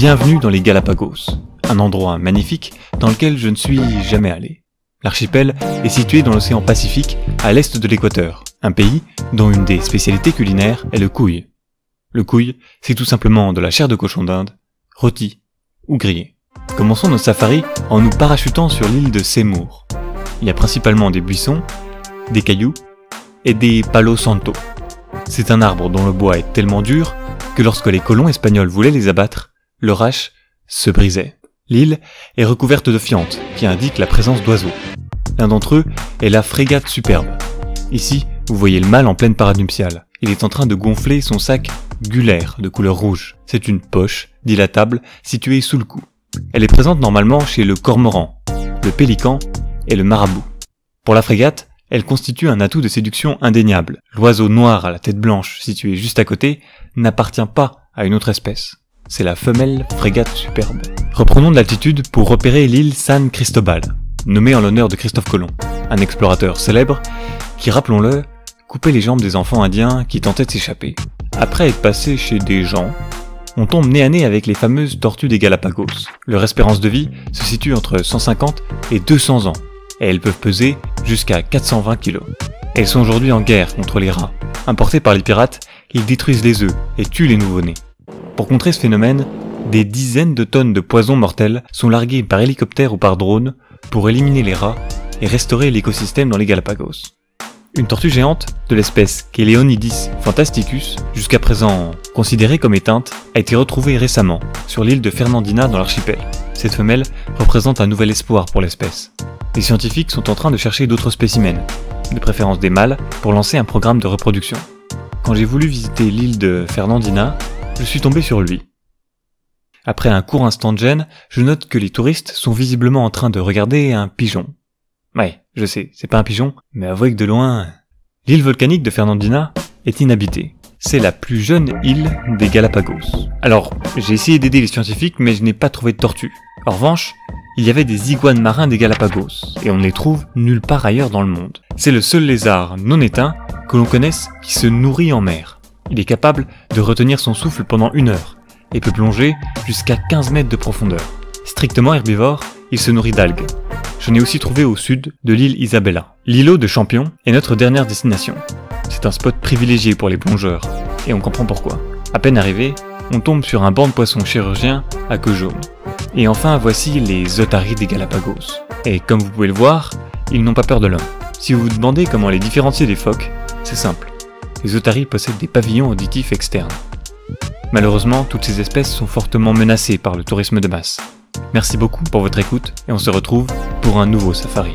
Bienvenue dans les Galapagos, un endroit magnifique dans lequel je ne suis jamais allé. L'archipel est situé dans l'océan Pacifique, à l'est de l'équateur, un pays dont une des spécialités culinaires est le cuy. Le cuy, c'est tout simplement de la chair de cochon d'Inde, rôtie ou grillée. Commençons nos safaris en nous parachutant sur l'île de Seymour. Il y a principalement des buissons, des cailloux et des palo santo. C'est un arbre dont le bois est tellement dur que lorsque les colons espagnols voulaient les abattre, leur hache se brisait. L'île est recouverte de fientes qui indiquent la présence d'oiseaux. L'un d'entre eux est la frégate superbe. Ici, vous voyez le mâle en pleine parade nuptiale. Il est en train de gonfler son sac gulaire de couleur rouge. C'est une poche dilatable située sous le cou. Elle est présente normalement chez le cormoran, le pélican et le marabout. Pour la frégate, elle constitue un atout de séduction indéniable. L'oiseau noir à la tête blanche situé juste à côté n'appartient pas à une autre espèce. C'est la femelle frégate superbe. Reprenons de l'altitude pour repérer l'île San Cristobal, nommée en l'honneur de Christophe Colomb, un explorateur célèbre qui, rappelons-le, coupait les jambes des enfants indiens qui tentaient de s'échapper. Après être passé chez des gens, on tombe nez à nez avec les fameuses tortues des Galapagos. Leur espérance de vie se situe entre 150 et 200 ans, et elles peuvent peser jusqu'à 420 kg. Elles sont aujourd'hui en guerre contre les rats. Importés par les pirates, ils détruisent les œufs et tuent les nouveau-nés. Pour contrer ce phénomène, des dizaines de tonnes de poisons mortels sont larguées par hélicoptère ou par drone pour éliminer les rats et restaurer l'écosystème dans les Galapagos. Une tortue géante de l'espèce Cheleonidis fantasticus, jusqu'à présent considérée comme éteinte, a été retrouvée récemment sur l'île de Fernandina dans l'archipel. Cette femelle représente un nouvel espoir pour l'espèce. Les scientifiques sont en train de chercher d'autres spécimens, de préférence des mâles, pour lancer un programme de reproduction. Quand j'ai voulu visiter l'île de Fernandina, je suis tombé sur lui. Après un court instant de gêne, je note que les touristes sont visiblement en train de regarder un pigeon. Ouais, je sais, c'est pas un pigeon, mais avouez que de loin... L'île volcanique de Fernandina est inhabitée. C'est la plus jeune île des Galapagos. Alors, j'ai essayé d'aider les scientifiques, mais je n'ai pas trouvé de tortue. En revanche, il y avait des iguanes marins des Galapagos, et on ne les trouve nulle part ailleurs dans le monde. C'est le seul lézard non éteint que l'on connaisse qui se nourrit en mer. Il est capable de retenir son souffle pendant 1 heure, et peut plonger jusqu'à 15 mètres de profondeur. Strictement herbivore, il se nourrit d'algues. J'en ai aussi trouvé au sud de l'île Isabella. L'îlot de Champion est notre dernière destination. C'est un spot privilégié pour les plongeurs, et on comprend pourquoi. À peine arrivé, on tombe sur un banc de poissons chirurgiens à queue jaune. Et enfin, voici les otaries des Galapagos. Et comme vous pouvez le voir, ils n'ont pas peur de l'homme. Si vous vous demandez comment les différencier des phoques, c'est simple. Les otaries possèdent des pavillons auditifs externes. Malheureusement, toutes ces espèces sont fortement menacées par le tourisme de masse. Merci beaucoup pour votre écoute et on se retrouve pour un nouveau safari.